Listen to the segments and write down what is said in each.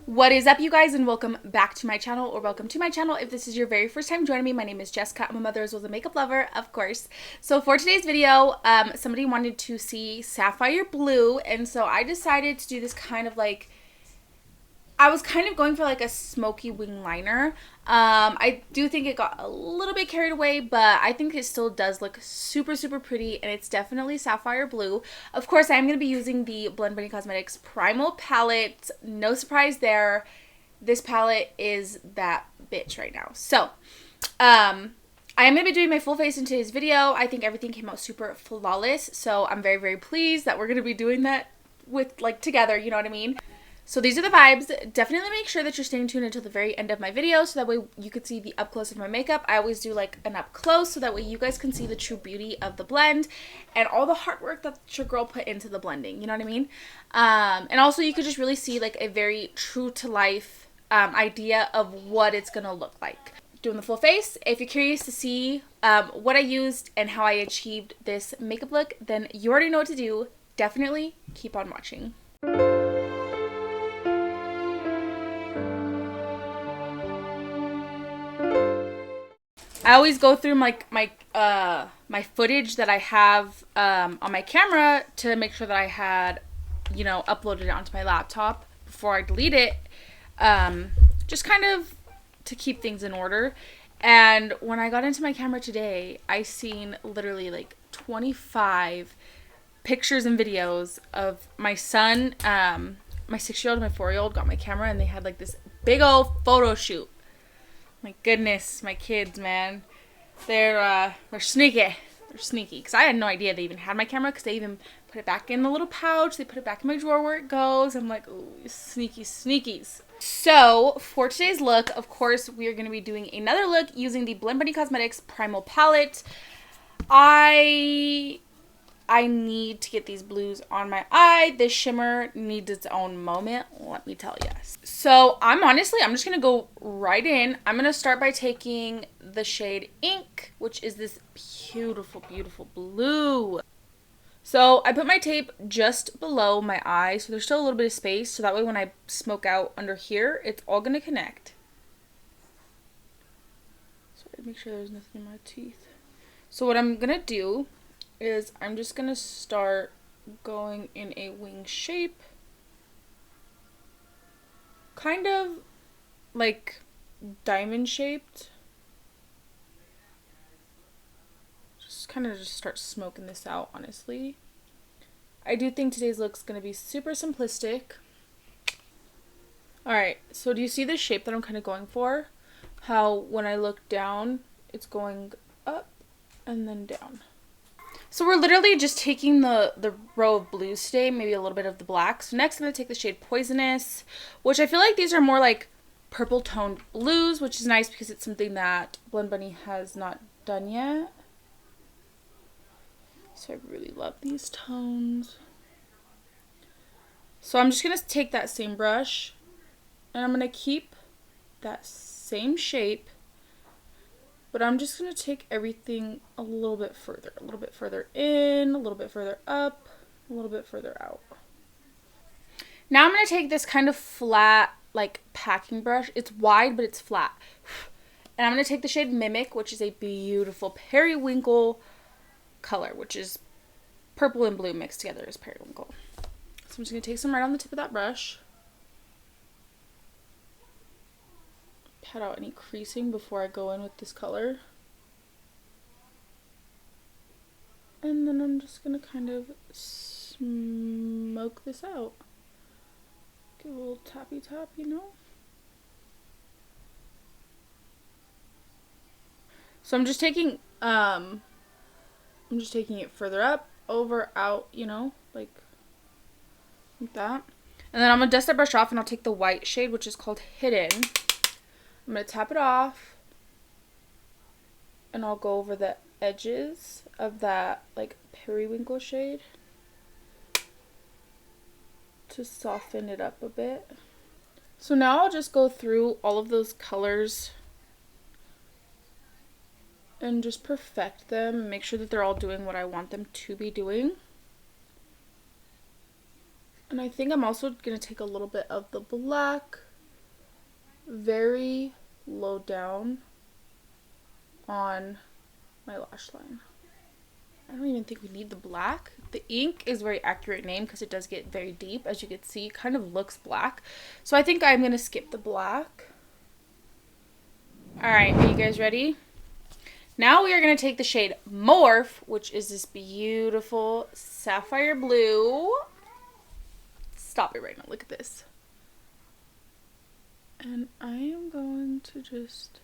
What is up, you guys, and welcome back to my channel, or welcome to my channel if this is your very first time joining me. My name is Jessica. I'm a mother as well as a makeup lover, of course. So for today's video, somebody wanted to see Sapphire blue, and so I decided to do this kind of like, I was kind of going for like a smoky wing liner. I do think it got a little bit carried away, but I think it still does look super, super pretty, and it's definitely Sapphire blue. Of course, I'm going to be using the Blend Bunny Cosmetics Primal palette. No surprise there. This palette is that bitch right now. So, I am going to be doing my full face in today's video. I think everything came out super flawless, so I'm very, very pleased that we're going to be doing that with, like, together, you know what I mean? So these are the vibes. Definitely make sure that you're staying tuned until the very end of my video so that way you can see the up close of my makeup. I always do like an up close so that way you guys can see the true beauty of the blend and all the hard work that your girl put into the blending. You know what I mean? And also you could just really see like a very true to life idea of what it's going to look like. Doing the full face. If you're curious to see what I used and how I achieved this makeup look, then you already know what to do. Definitely keep on watching. I always go through my footage that I have on my camera to make sure that I had, you know, uploaded it onto my laptop before I delete it, just kind of to keep things in order. And when I got into my camera today, I seen literally like 25 pictures and videos of my son, my 6-year-old and my 4-year-old got my camera, and they had like this big old photo shoot. My goodness, my kids, man. They're sneaky. They're sneaky. Because I had no idea they even had my camera, because they even put it back in the little pouch. They put it back in my drawer where it goes. I'm like, ooh, sneaky sneakies. So, for today's look, of course, we are going to be doing another look using the Blend Bunny Cosmetics Primal palette. I need to get these blues on my eye. This shimmer needs its own moment, let me tell you. So I'm just going to go right in. I'm going to start by taking the shade Ink, which is this beautiful, beautiful blue. So I put my tape just below my eye, so there's still a little bit of space, so that way when I smoke out under here, it's all going to connect. Sorry, make sure there's nothing in my teeth. So what I'm going to do is I'm just going to start going in a wing shape. Kind of like diamond shaped. Just kind of start smoking this out, honestly. I do think today's look's going to be super simplistic. Alright, so do you see the shape that I'm kind of going for? How when I look down, it's going up and then down. So we're literally just taking the row of blues today, maybe a little bit of the black. So next I'm going to take the shade Poisonous, which I feel like these are more like purple toned blues, which is nice because it's something that Blend Bunny has not done yet. So I really love these tones. So I'm just going to take that same brush and I'm going to keep that same shape. But I'm just going to take everything a little bit further in, a little bit further up, a little bit further out. Now I'm going to take this kind of flat, like, packing brush. It's wide, but it's flat. And I'm going to take the shade Mimic, which is a beautiful periwinkle color, which is purple and blue mixed together as periwinkle. So I'm just going to take some right on the tip of that brush. Pat out any creasing before I go in with this color. And then I'm just going to kind of smoke this out. Give a little tappy tap, you know? So I'm just taking it further up, over, out, you know, like that. And then I'm going to dust that brush off and I'll take the white shade, which is called Hidden. I'm going to tap it off, and I'll go over the edges of that, like, periwinkle shade to soften it up a bit. So now I'll just go through all of those colors and just perfect them, make sure that they're all doing what I want them to be doing. And I think I'm also going to take a little bit of the black very low down on my lash line. I don't even think we need the black. The ink is very accurate name because it does get very deep. As you can see, it kind of looks black. So I think I'm going to skip the black. Alright, are you guys ready? Now we are going to take the shade Morph, which is this beautiful sapphire blue. Stop it right now. Look at this. And I am going to just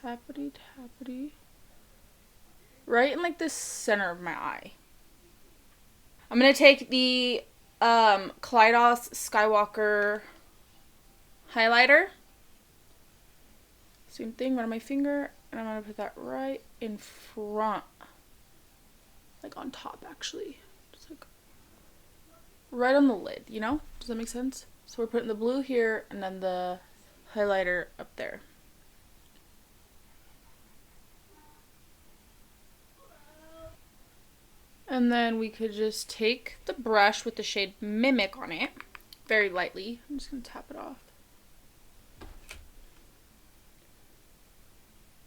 tappity right in like the center of my eye. I'm going to take the Kaleidos Sky Walker highlighter. Same thing, right on my finger, and I'm going to put that right in front. Like on top, actually. Just like right on the lid, you know? Does that make sense? So we're putting the blue here and then the highlighter up there. And then we could just take the brush with the shade Mimic on it, very lightly. I'm just going to tap it off.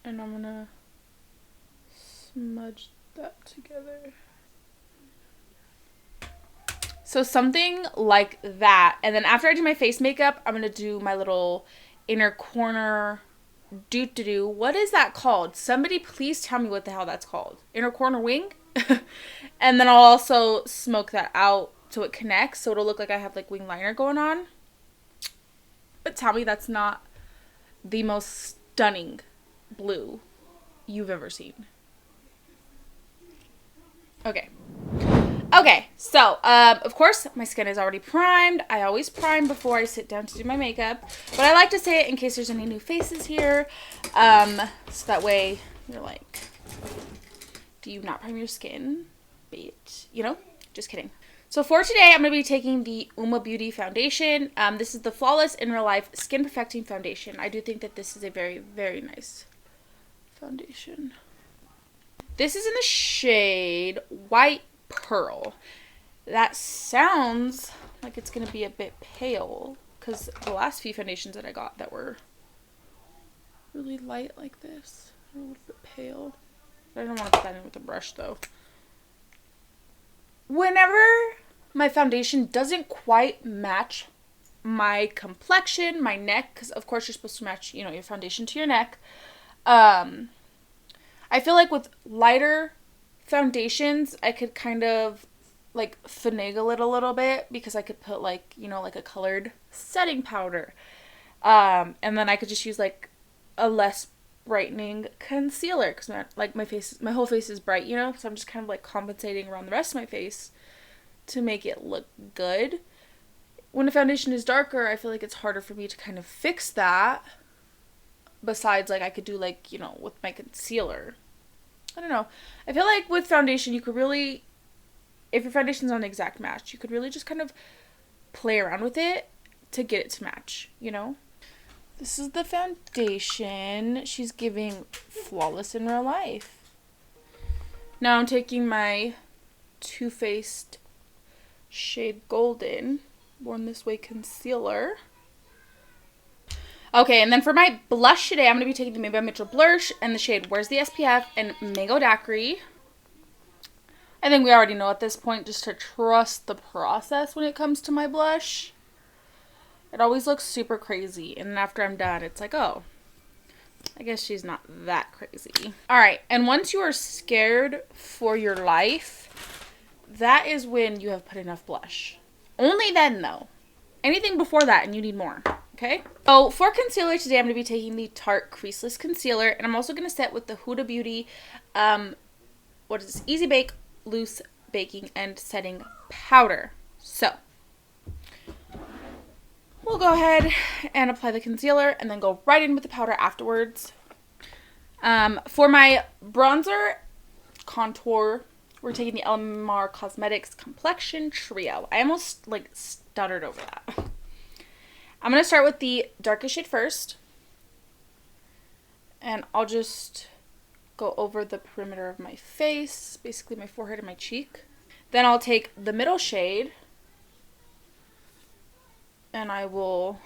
And I'm going to smudge that together. So something like that. And then after I do my face makeup, I'm going to do my little inner corner doo-doo-doo. What is that called? Somebody please tell me what the hell that's called. Inner corner wing? And then I'll also smoke that out so it connects, so it'll look like I have like wing liner going on. But tell me that's not the most stunning blue you've ever seen. Okay, so of course my skin is already primed. I always prime before I sit down to do my makeup, but I like to say it in case there's any new faces here, so that way you're like, do you not prime your skin? But, you know, just kidding. So for today, I'm going to be taking the Uoma Beauty foundation. This is the Flawless in Real Life Skin Perfecting Foundation. I do think that this is a very, very nice foundation. This is in the shade White Pearl. That sounds like it's going to be a bit pale, because the last few foundations that I got that were really light like this are a little bit pale. I don't want to put that in with a brush though. Whenever my foundation doesn't quite match my complexion, my neck, because of course you're supposed to match, you know, your foundation to your neck. I feel like with lighter foundations, I could kind of like finagle it a little bit, because I could put like, you know, like a colored setting powder. And then I could just use like a less brightening concealer, because like my whole face is bright, you know, so I'm just kind of like compensating around the rest of my face to make it look good. When a foundation is darker, I feel like it's harder for me to kind of fix that, besides like I could do like, you know, with my concealer. I don't know, I feel like with foundation you could really, if your foundation's on an exact match, you could really just kind of play around with it to get it to match, you know. This is the foundation. She's giving Flawless in Real Life. Now I'm taking my Too Faced shade Golden Born This Way concealer. Okay, and then for my blush today, I'm going to be taking the Maybe by Mitchell Blursh and the shade Where's the SPF and Mango Daquiri. I think we already know at this point just to trust the process when it comes to my blush. It always looks super crazy, and then after I'm done, it's like, oh, I guess she's not that crazy. All right, and once you are scared for your life, that is when you have put enough blush. Only then, though. Anything before that, and you need more, okay? So for concealer today, I'm going to be taking the Tarte Creaseless Concealer, and I'm also going to set with the Huda Beauty, what is this? Easy Bake Loose Baking and Setting Powder. So we'll go ahead and apply the concealer and then go right in with the powder afterwards. For my bronzer contour, we're taking the Elmar Cosmetics Complexion Trio. I almost like stuttered over that. I'm going to start with the darkest shade first. And I'll just go over the perimeter of my face, basically my forehead and my cheek. Then I'll take the middle shade and and I will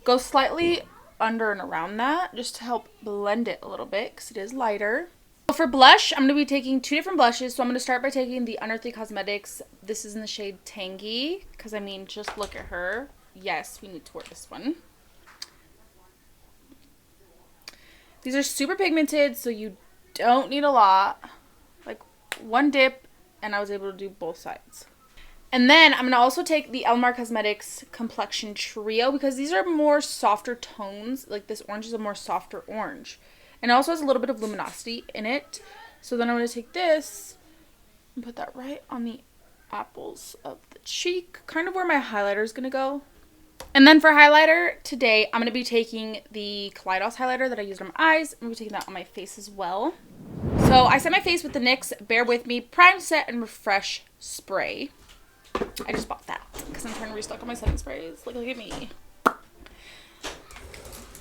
go slightly under and around that just to help blend it a little bit because it is lighter. So for blush, I'm going to be taking 2 different blushes. So I'm going to start by taking the Unearthly Cosmetics. This is in the shade Tangy because, I mean, just look at her. Yes, we need to wear this one. These are super pigmented, so you don't need a lot. Like 1 dip, and I was able to do both sides. And then I'm going to also take the Elmar Cosmetics Complexion Trio because these are more softer tones. Like this orange is a more softer orange. And it also has a little bit of luminosity in it. So then I'm going to take this and put that right on the apples of the cheek. Kind of where my highlighter is going to go. And then for highlighter, today I'm going to be taking the Kaleidos highlighter that I used on my eyes. I'm going to be taking that on my face as well. So I set my face with the NYX Bear With Me Prime Set and Refresh Spray. I just bought that because I'm trying to restock on my setting sprays. Look at me.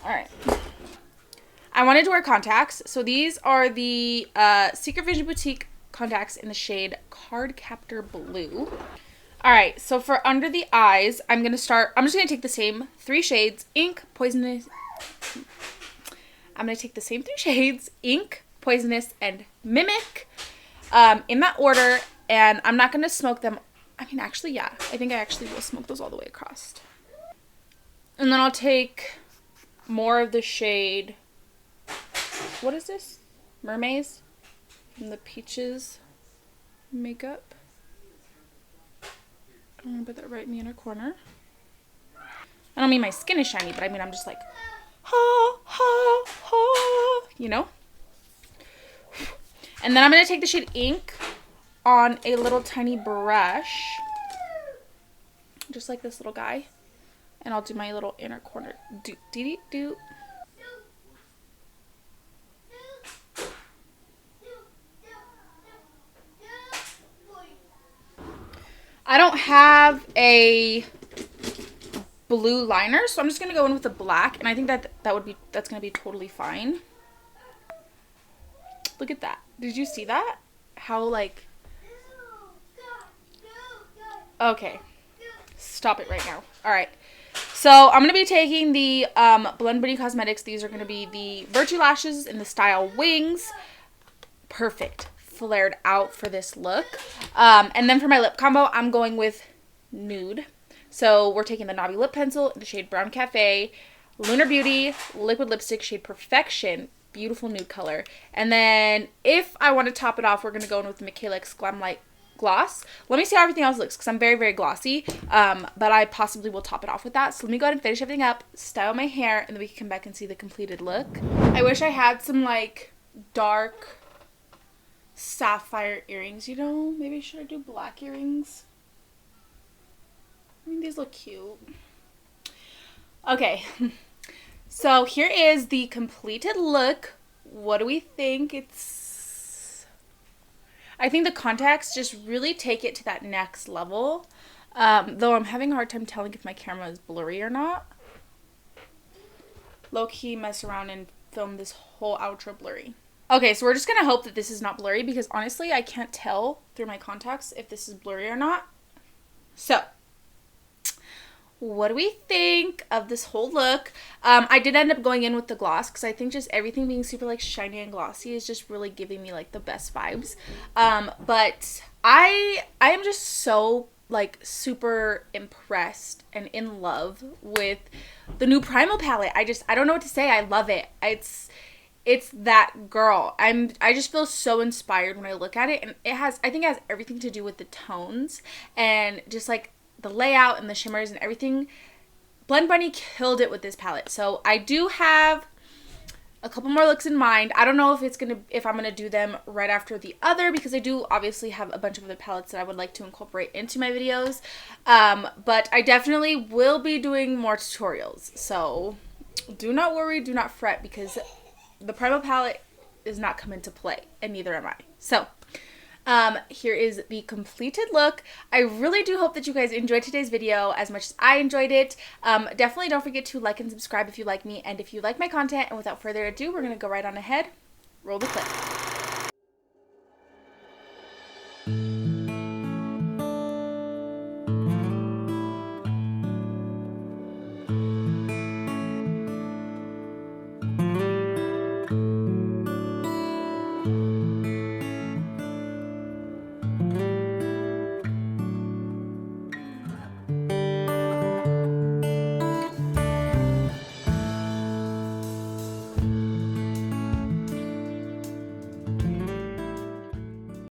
Alright. I wanted to wear contacts. So these are the Secret Vision Boutique contacts in the shade Card Captor Blue. Alright, so for under the eyes, I'm just going to take the same 3 shades, Ink, Poisonous. I'm going to take the same 3 shades, Ink, Poisonous, and Mimic, in that order, and I'm not going to smoke them. I mean, actually, yeah. I think I actually will smoke those all the way across. And then I'll take more of the shade, what is this? Mermaze from the Peaches makeup. I'm going to put that right in the inner corner. I don't mean my skin is shiny, but I mean I'm just like, ha, ha, ha, you know? And then I'm going to take the shade Ink on a little tiny brush, just like this little guy, and I'll do my little inner corner. Do. I don't have a blue liner, so I'm just gonna go in with the black, and I think that's gonna be totally fine. Look at that. Did you see that? How like, okay, stop it right now. All right, so I'm gonna be taking the Blend Beauty Cosmetics. These are gonna be the Virtue Lashes in the style Wings. Perfect, flared out for this look. And then for my lip combo, I'm going with Nude. So we're taking the Nabi lip pencil in the shade Brown Cafe, Lunar Beauty liquid lipstick shade Perfection, beautiful nude color. And then if I want to top it off, we're going to go in with the Mikayla Glamlite gloss. Let me see how everything else looks because I'm very, very glossy, but I possibly will top it off with that. So let me go ahead and finish everything up, style my hair, and then we can come back and see the completed look. I wish I had some like dark sapphire earrings, you know? Maybe should I do black earrings? I mean, these look cute. Okay, so here is the completed look. What do we think? I think the contacts just really take it to that next level. Though I'm having a hard time telling if my camera is blurry or not. Low-key mess around and film this whole outro blurry. Okay, so we're just going to hope that this is not blurry because honestly, I can't tell through my contacts if this is blurry or not. So, what do we think of this whole look? I did end up going in with the gloss because I think just everything being super like shiny and glossy is just really giving me like the best vibes. But I am just so like super impressed and in love with the new Primal palette. I don't know what to say. I love it. It's that girl. I just feel so inspired when I look at it, and I think it has everything to do with the tones and just like the layout and the shimmers and everything. Blend Bunny killed it with this palette. So I do have a couple more looks in mind. I don't know if I'm gonna do them right after the other because I do obviously have a bunch of other palettes that I would like to incorporate into my videos. But I definitely will be doing more tutorials. So do not worry, do not fret, because the Primal palette is not come into play, and neither am I. So, here is the completed look. I really do hope that you guys enjoyed today's video as much as I enjoyed it. Definitely don't forget to like and subscribe if you like me, and if you like my content. And without further ado, we're going to go right on ahead. Roll the clip.